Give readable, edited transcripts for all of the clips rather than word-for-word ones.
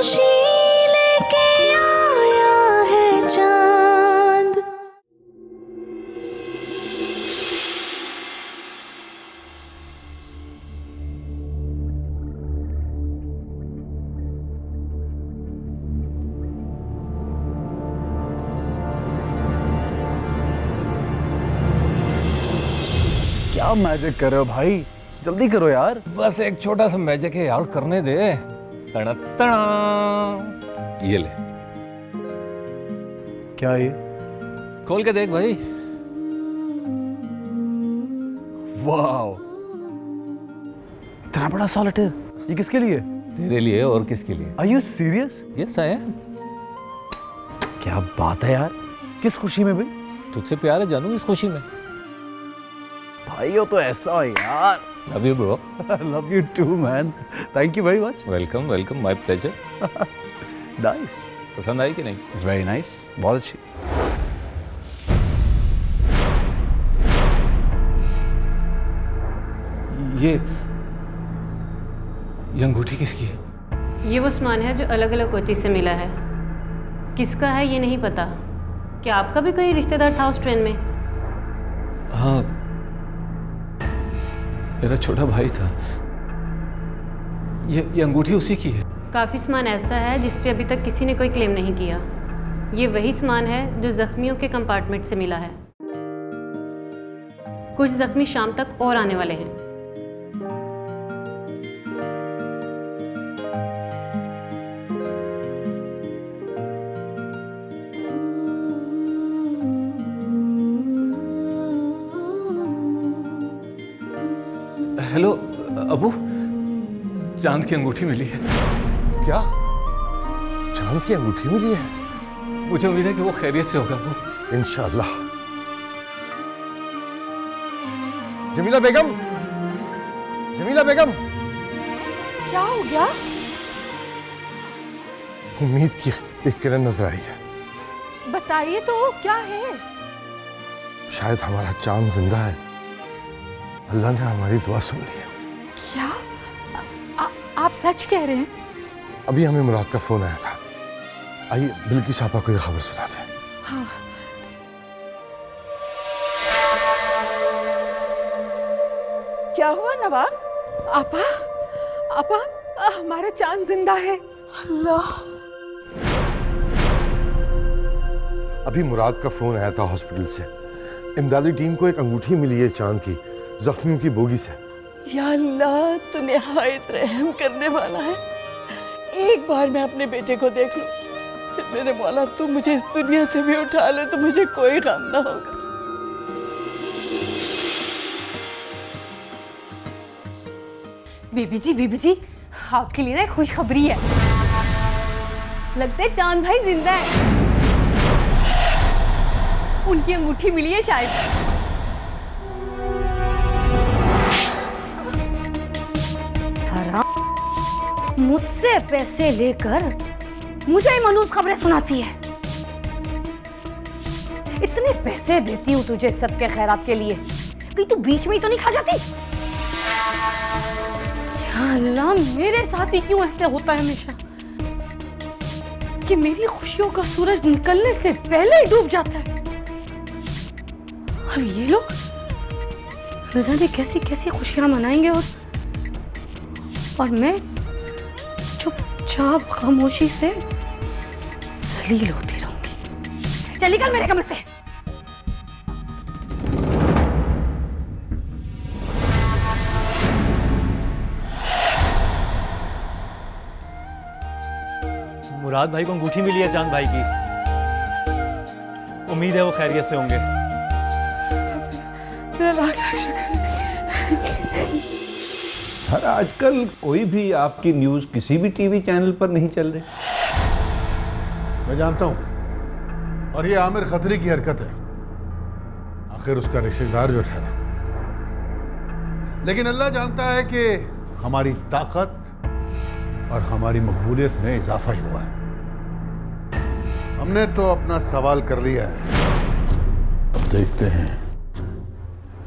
खुशी लेके आया है चांद। क्या मैजिक कर रहे हो भाई, जल्दी करो यार। बस एक छोटा सा मैजिक है यार, करने दे। तड़ा तड़ा, ये ले। क्या ये? खोल के देख भाई। वाओ, इतना बड़ा सॉलिटेयर, ये किसके लिए? तेरे लिए और किसके लिए? Are you serious? Yes I am. क्या बात है यार, किस खुशी में भाई? तुझसे प्यार है जानू इस खुशी में। भाई हो तो ऐसा हो यार। Love you bro. Love you too man, thank you very much. Welcome welcome, my pleasure. Nice, पसंद आई कि नहीं? इट्स वेरी नाइस, बहुत अच्छी। ये अंगूठी किसकी है? ये वो सामान है जो अलग अलग कोची से मिला है। किसका है ये नहीं पता। क्या आपका भी कोई रिश्तेदार था उस ट्रेन में? हाँ, मेरा छोटा भाई था। ये अंगूठी उसी की है। काफ़ी सामान ऐसा है जिस पे अभी तक किसी ने कोई क्लेम नहीं किया। ये वही सामान है जो जख्मियों के कंपार्टमेंट से मिला है। कुछ जख्मी शाम तक और आने वाले हैं। हेलो अबू, चांद की अंगूठी मिली है। क्या? चांद की अंगूठी मिली है? मुझे उम्मीद है कि वो खैरियत से होगा अबू। इंशाल्लाह। जमीला बेगम, जमीला बेगम, क्या हो गया? उम्मीद की एक किरण नजर आई है। बताइए तो क्या है? शायद हमारा चांद जिंदा है। अल्लाह ने हमारी दुआ सुन ली है। क्या? आप सच कह रहे हैं? अभी हमें मुराद का फोन आया था। आइए बिल्किस आपा को ये खबर सुनाते हैं। हाँ। क्या हुआ नवाब? आपा, आपा, हमारा चांद जिंदा है। अल्लाह। अभी मुराद का फोन आया था हॉस्पिटल से। इमदादी टीम को एक अंगूठी मिली है चांद की, जख्मियों की बोगी से। या अल्लाह, तू निहायत रहम करने वाला है। एक बार मैं अपने बेटे को देख लूं, फिर मेरे मौला तू मुझे इस दुनिया से भी उठा ले तो मुझे कोई गम ना होगा। बीबी जी, आपके लिए ना एक खुशखबरी है। लगता है चांद भाई जिंदा है। उनकी अंगूठी मिली है शायद। मुझसे पैसे लेकर मुझे ही मनूस खबरें सुनाती है। इतने पैसे देती हूँ तुझे सबके खैरात के लिए, कहीं तू बीच में ही तो नहीं खा जाती? या अल्लाह, मेरे साथ ही क्यों ऐसे होता है हमेशा कि मेरी खुशियों का सूरज निकलने से पहले ही डूब जाता है। अब ये लोग न जाने कैसी कैसी खुशियां मनाएंगे और मैं चुपचाप खामोशी से जलील होती रहूंगी। चल निकल मेरे कमरे से। मुराद भाई को अंगूठी मिली है चांद भाई की। उम्मीद है वो खैरियत से होंगे। सर, आजकल कोई भी आपकी न्यूज़ किसी भी टीवी चैनल पर नहीं चल रही। मैं जानता हूं, और ये आमिर खतरी की हरकत है। आखिर उसका रिश्तेदार जो ठहरा, लेकिन अल्लाह जानता है कि हमारी ताकत और हमारी मकबूलियत में इजाफा ही हुआ है। हमने तो अपना सवाल कर लिया है, अब देखते हैं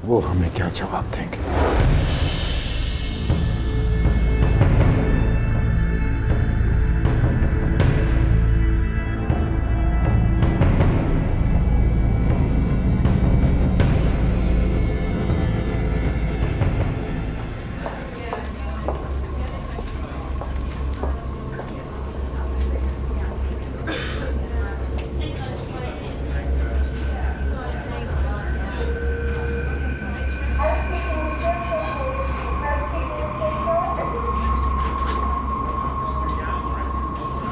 वो हमें क्या जवाब देंगे।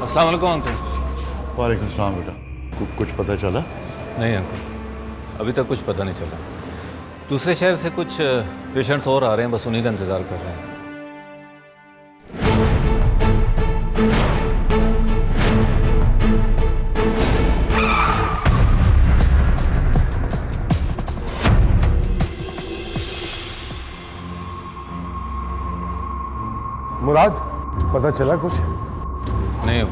अस्सलाम वालेकुम अंकल। वालेकुम सलाम बेटा। कुछ पता चला? नहीं अंकल, अभी तक कुछ पता नहीं चला। दूसरे शहर से कुछ पेशेंट्स और आ रहे हैं, बस उन्हीं का इंतज़ार कर रहे हैं। मुराद, पता चला कुछ? नहीं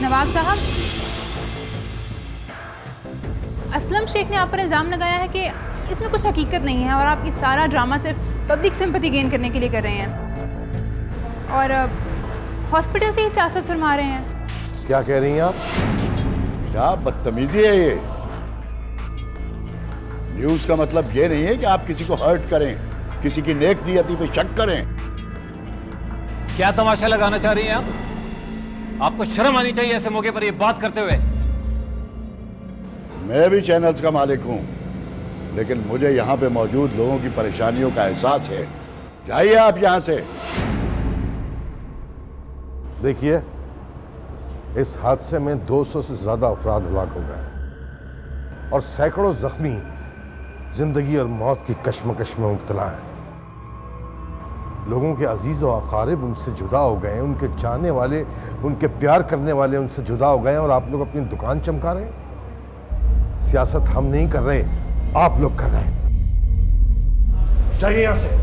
नवाब साहब, असलम शेख ने आप पर इल्ज़ाम लगाया है कि इसमें कुछ हकीकत नहीं है और आप ये सारा ड्रामा सिर्फ पब्लिक सिंपैथी गेन करने के लिए कर रहे हैं और हॉस्पिटल से ही सियासत फरमा रहे हैं। क्या कह रही हैं आप? क्या बदतमीजी है ये? न्यूज़ का मतलब ये नहीं है कि आप किसी को हर्ट करें, किसी की नेक नियति पे शक करें। क्या तमाशा लगाना चाह रही हैं आप? आपको शर्म आनी चाहिए ऐसे मौके पर ये बात करते हुए। मैं भी चैनल्स का मालिक हूं, लेकिन मुझे यहाँ पे मौजूद लोगों की परेशानियों का एहसास है। जाइए आप यहाँ से। देखिए, इस हादसे में 200 से ज्यादा अफराद हलाक हो गए और सैकड़ों जख्मी जिंदगी और मौत की कश्मकश में मुब्तला हैं। लोगों के अजीज और अकारिब उनसे जुदा हो गए, उनके चाहने वाले, उनके प्यार करने वाले उनसे जुदा हो गए और आप लोग अपनी दुकान चमका रहे हैं। सियासत हम नहीं कर रहे, आप लोग कर रहे हैं। जाइए यहां से।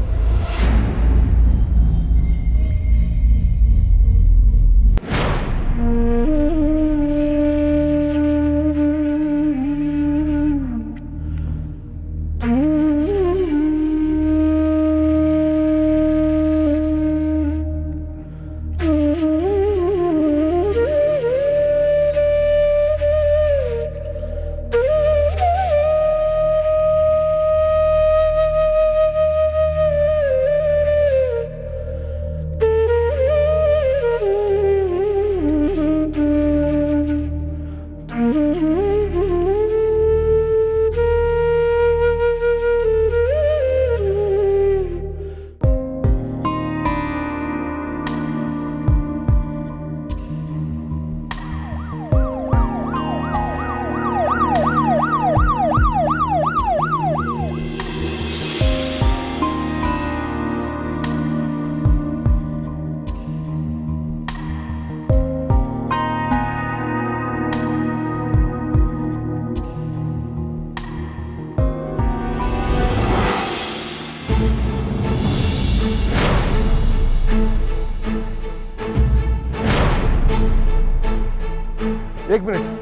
एक मिनट।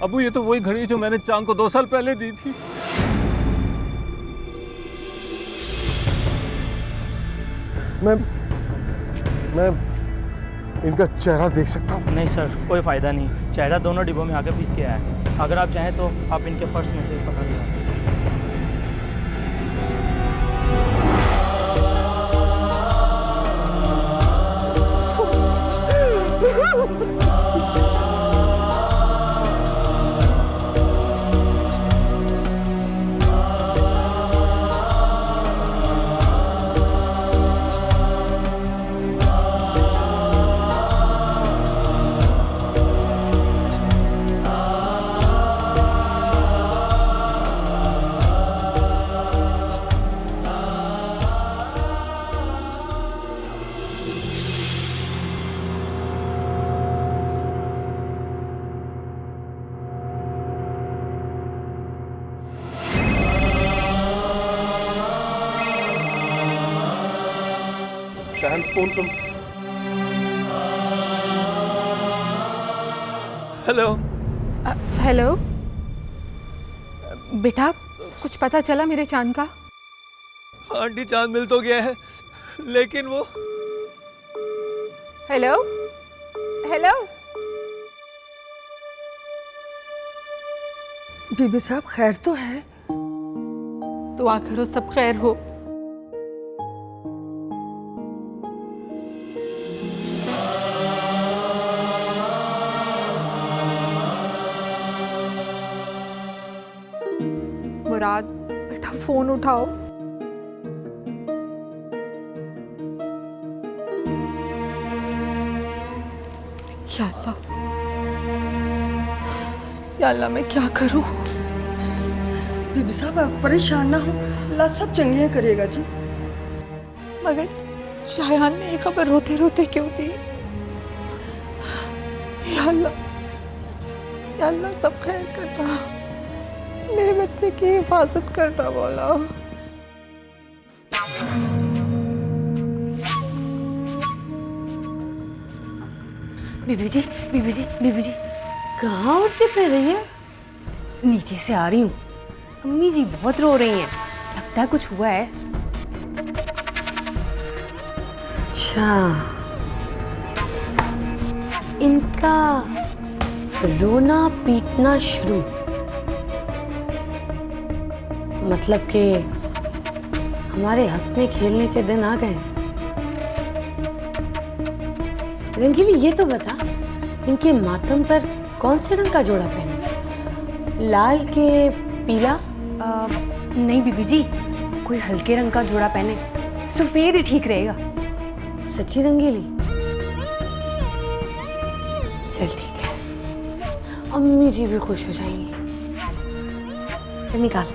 अबू ये तो वही घड़ी है जो मैंने चांद को 2 साल पहले दी थी। मैं इनका चेहरा देख सकता हूँ? नहीं सर, कोई फ़ायदा नहीं। चेहरा दोनों डिब्बों में आके पीस के आया है। अगर आप चाहें तो आप इनके पर्स में से पता लगा सकते हैं। शाहन, फोन सुन। हेलो। हेलो बेटा, कुछ पता चला मेरे चांद का? आंटी, चांद मिल तो गया है, लेकिन वो... हेलो हेलो बीबी साहब, खैर तो है? दुआ करो सब खैर हो। मुराद बेटा फोन उठाओ। या अल्लाह, या अल्लाह मैं क्या करूं? बीबी साहब आप परेशान ना हो, अल्लाह सब चंगियां करेगा जी। मगर शायान ने ये खबर रोते रोते क्यों दी? या अल्लाह सब खैर करना, मेरे बच्चे की हिफाजत करना मौला। बीबी जी, बीबी जी, बीबी जी, कहाँ उठ के फिर रही है? नीचे से आ रही हूँ। अम्मी जी बहुत रो रही हैं, लगता है कुछ हुआ है। अच्छा, इनका रोना पीटना शुरू, मतलब कि हमारे हंसने खेलने के दिन आ गए। रंगीली ये तो बता, इनके मातम पर कौन से रंग का जोड़ा पहना? लाल के पीला? नहीं बीबी जी, कोई हल्के रंग का जोड़ा पहने, सफेद ही ठीक रहेगा। सच्ची रंगीली? चल ठीक है, अम्मी जी भी खुश हो जाएंगी। फिर निकाल।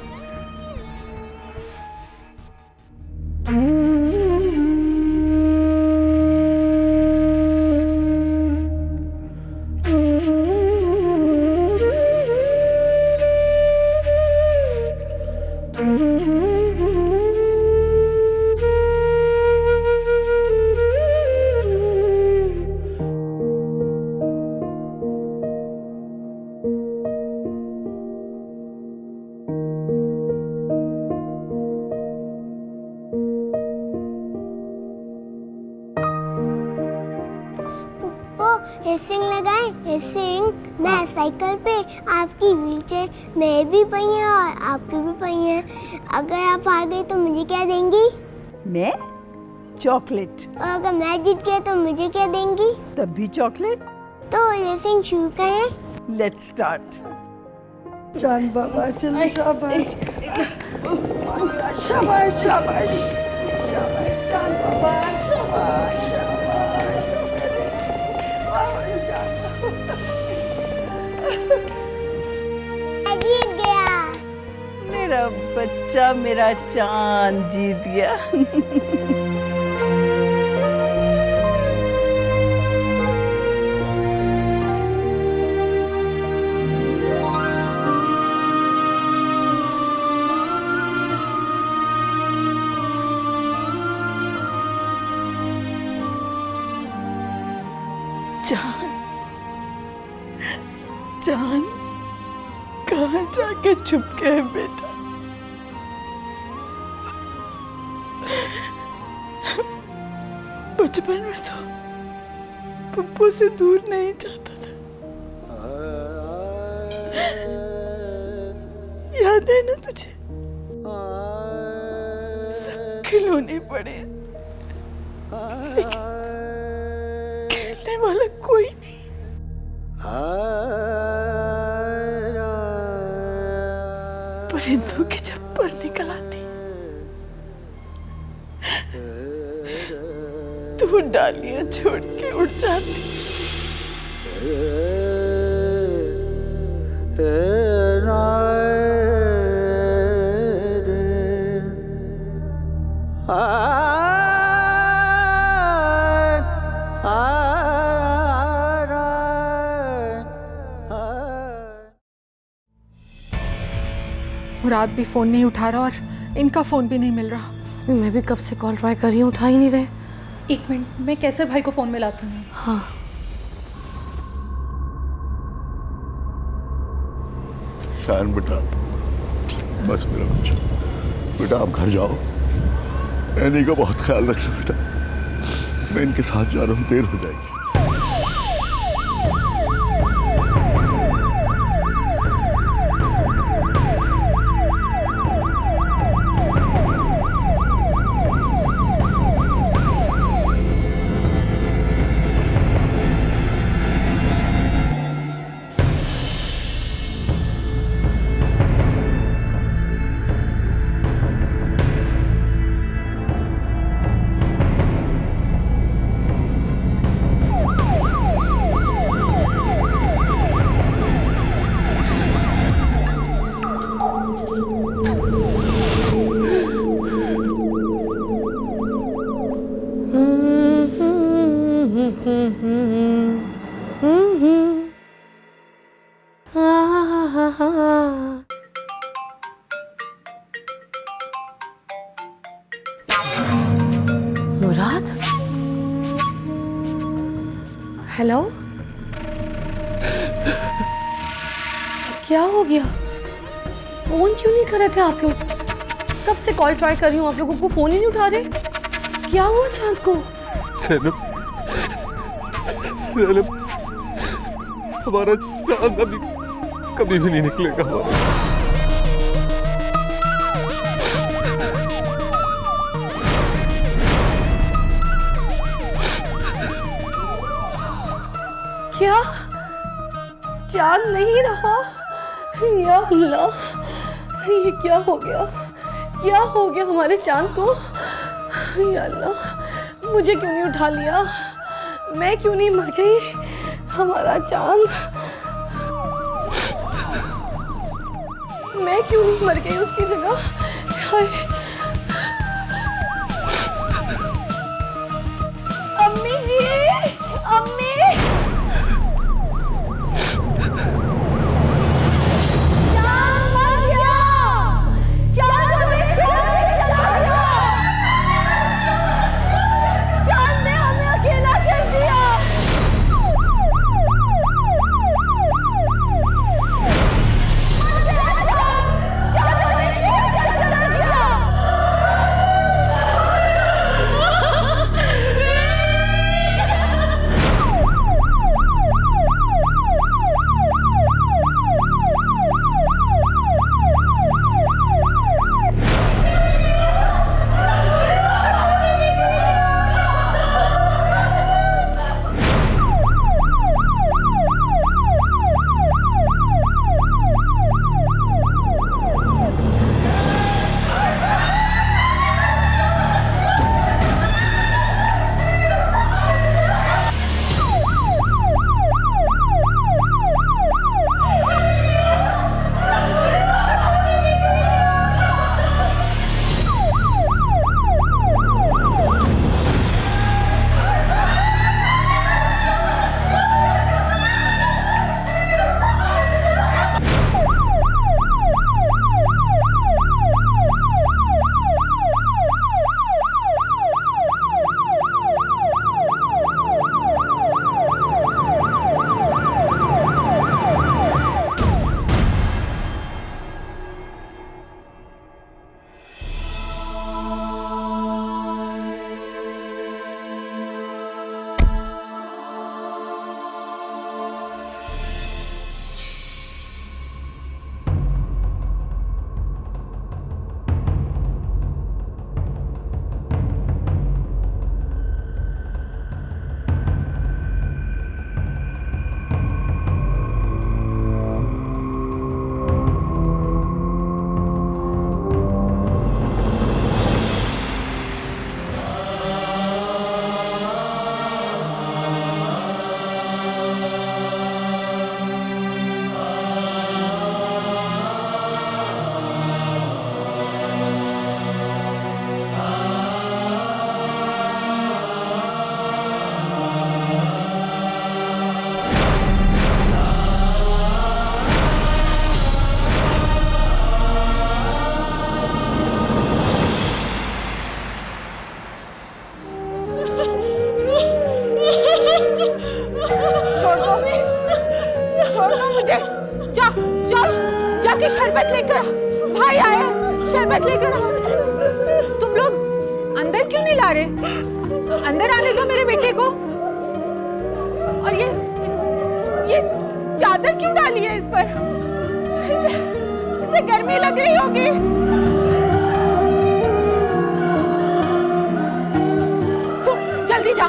रेसिंग लगाएं, रेसिंग। मैं साइकिल पे, आपकी व्हीलचेयर, मेरी भी पहिया और आपकी भी पहिया। अगर आप आ गए तो मुझे क्या देंगी? मैं चॉकलेट। और अगर मैं जीत गया तो मुझे क्या देंगी? तब भी चॉकलेट। तो रेसिंग शुरू करें। Let's start. जान बाबा चलो, शाबाश शाबाश शाबाश शाबाश जान बाबा, शाबाश शाबाश। जीत गया मेरा बच्चा, मेरा चांद जीत गया। चांद कहाँ जाके छुप गए बेटा? बचपन में तो पप्पू से दूर नहीं जाता था, याद है ना तुझे? सब खिलौने पड़े, लेकिन खेलने वाला कोई नहीं। परिंदों की जब पर निकल आती तो वो डालियां छोड़ के उड़ जाती। मुराद भी फोन नहीं उठा रहा और इनका फोन भी नहीं मिल रहा। मैं भी कब से कॉल ट्राई कर रही हूँ, उठा ही नहीं रहे। एक मिनट, मैं कैसर भाई को फोन मिलाती हूँ। हाँ शायन बेटा, बस मेरा बच्चा, बेटा आप घर जाओ, एनी का बहुत ख्याल रखना बेटा। मैं इनके साथ जा रहा हूँ, देर हो जाएगी। मुराद, हेलो, क्या हो गया? फोन क्यों नहीं कर रहे थे आप लोग? कब से कॉल ट्राई कर रही हूँ, आप लोगों को फोन ही नहीं उठा रहे। क्या हुआ चांद को? ज़ैनब, हमारा चांद अभी कभी भी नहीं निकलेगा हमारा। क्या चांद नहीं रहा? या अल्लाह, ये क्या हो गया? क्या हो गया हमारे चांद को? या अल्लाह, मुझे क्यों नहीं उठा लिया? मैं क्यों नहीं मर गई? हमारा चांद, मैं क्यों नहीं मर गई उसकी जगह? हाय, अम्मी जी, अम्मी, जाके शरबत लेकर आ। भाई आया, शरबत लेकर आ। तुम लोग अंदर क्यों नहीं ला रहे? अंदर आने दो मेरे बेटे को। और ये चादर क्यों डाली है इस पर? इसे गर्मी लग रही होगी। तुम जल्दी जा,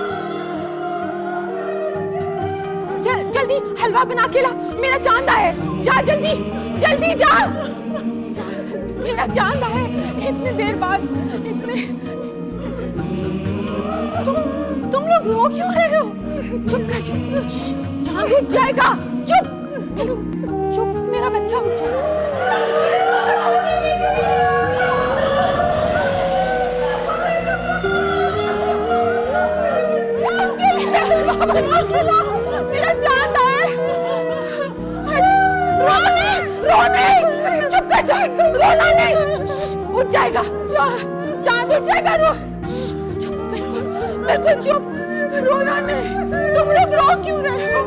जल्दी हलवा बना के ला। मेरा चांद आया है, जा जल्दी जल्दी जा, मेरा चांद आया है इतनी देर बाद। तुम लोग रो क्यों रहे हो? चुप कर, चुप, चांद उठ जाएगा। चुप चुप, मेरा बच्चा उठ जाएगा। मेरा चांद आया। रो नहीं, चुप कर जा, रोना नहीं, उठ जाएगा, चांद उठ जाएगा, रो चुप, बिल्कुल चुप, रोना नहीं, तुम लोग रो क्यों रहे हो,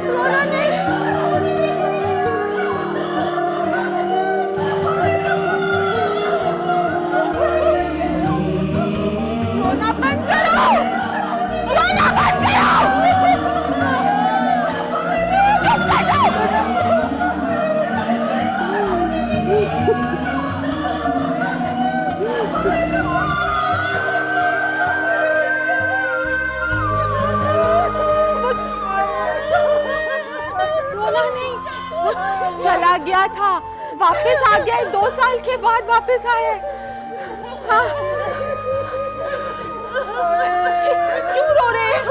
रोना नहीं। रोना बंद करो, रोना बंद करो, चुप कर जाओ। रोना नहीं, चला गया था, वापस आ गया, 2 साल के बाद वापस आया। हाँ, क्यों रो रहे हैं?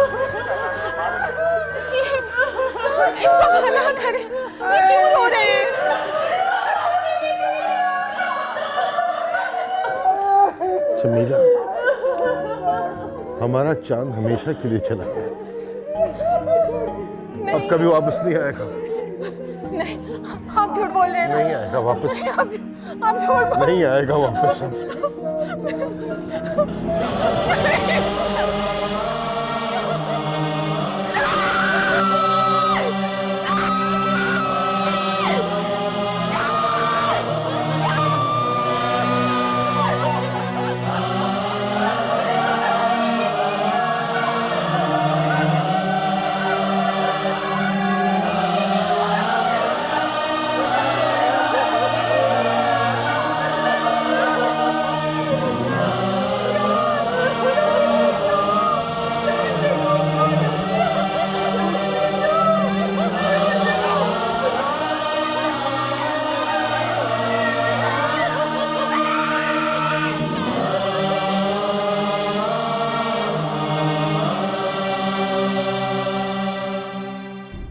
इनको मना करें, ये क्यों रो रहे हैं? जमीला, हमारा चांद हमेशा के लिए चला गया, अब कभी वापस नहीं आएगा। नहीं, आप झूठ बोल रहे हैं ना? नहीं आएगा वापस, आप झूठ बोल, नहीं आएगा वापस।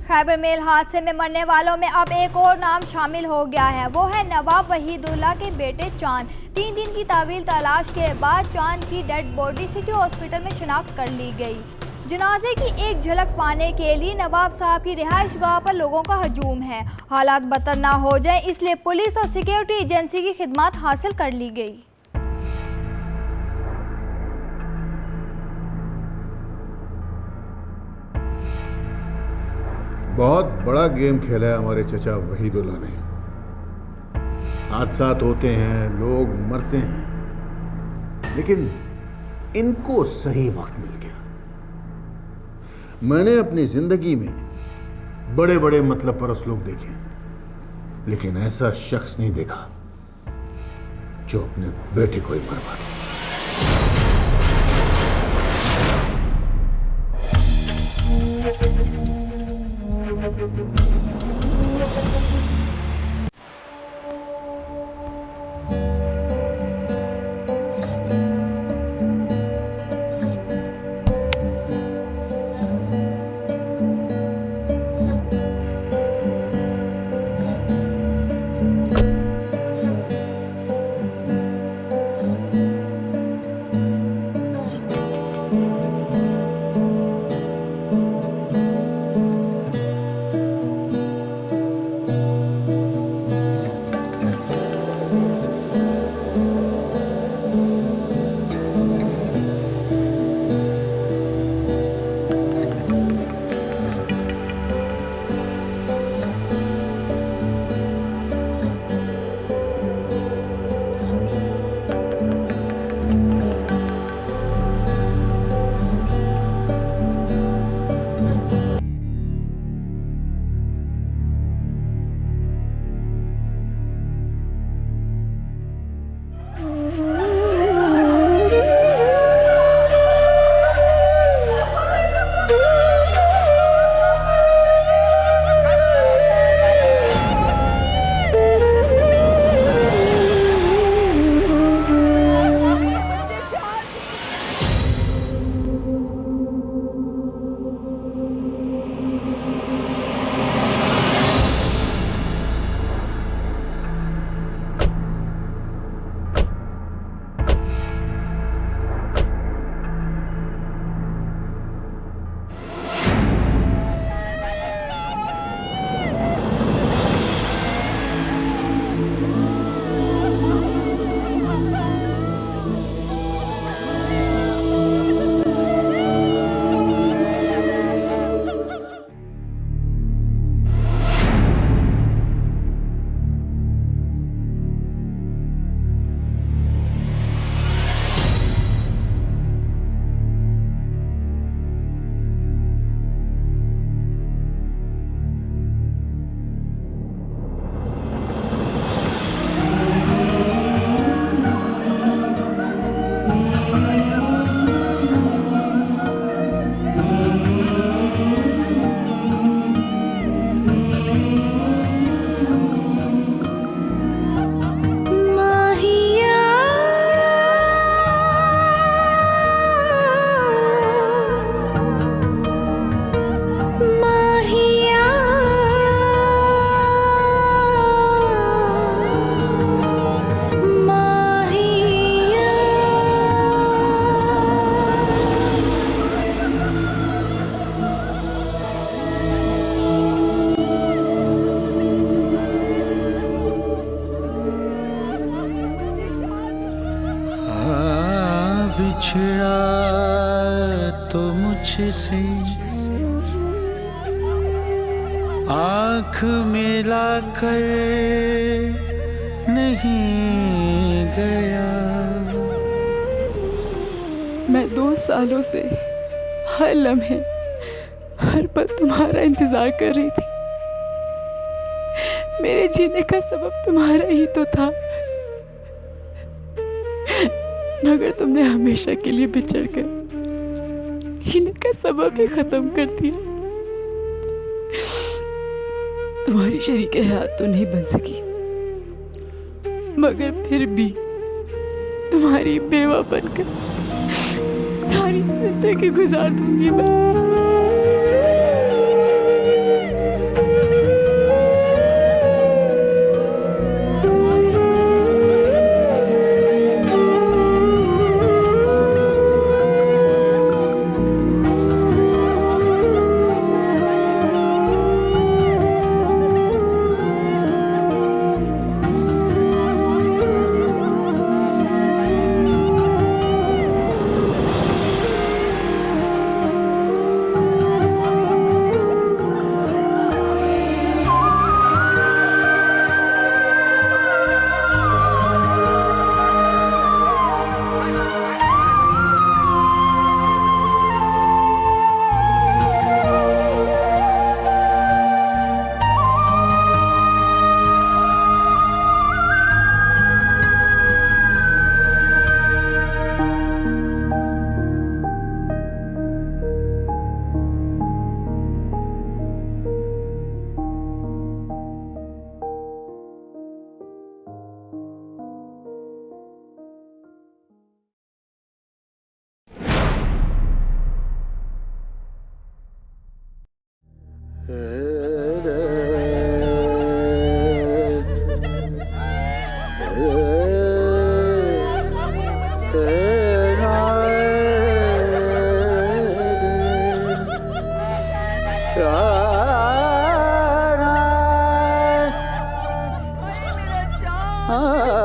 खैबर मेल हादसे में मरने वालों में अब एक और नाम शामिल हो गया है। वो है नवाब वहीदुल्ला के बेटे चांद। 3 दिन की तावील तलाश के बाद चांद की डेड बॉडी सिटी हॉस्पिटल में शिनाख्त कर ली गई। जनाजे की एक झलक पाने के लिए नवाब साहब की रिहाइश गाह पर लोगों का हजूम है। हालात बदतर ना हो जाए इसलिए पुलिस और सिक्योरिटी एजेंसी की खिदमत हासिल कर ली गई। बहुत बड़ा गेम खेला है हमारे चचा वहीदुल्ला ने। हादसात होते हैं, लोग मरते हैं, लेकिन इनको सही वक्त मिल गया। मैंने अपनी जिंदगी में बड़े बड़े मतलब परस्त लोग देखे, लेकिन ऐसा शख्स नहीं देखा जो अपने बेटे को ही मरवा दे। बिछड़ा तो मुझसे आँख मिला कर नहीं गया। मैं 2 सालों से हर लम्हे हर पल तुम्हारा इंतजार कर रही थी। मेरे जीने का सबब तुम्हारा ही तो था, मगर तुमने हमेशा के लिए बिछड़ कर जीने का सबब ही खत्म कर दिया। तुम्हारी शरीके हयात तो नहीं बन सकी, मगर फिर भी तुम्हारी बेवा बनकर सारी जिंदगी गुजार दूंगी मैं। Ah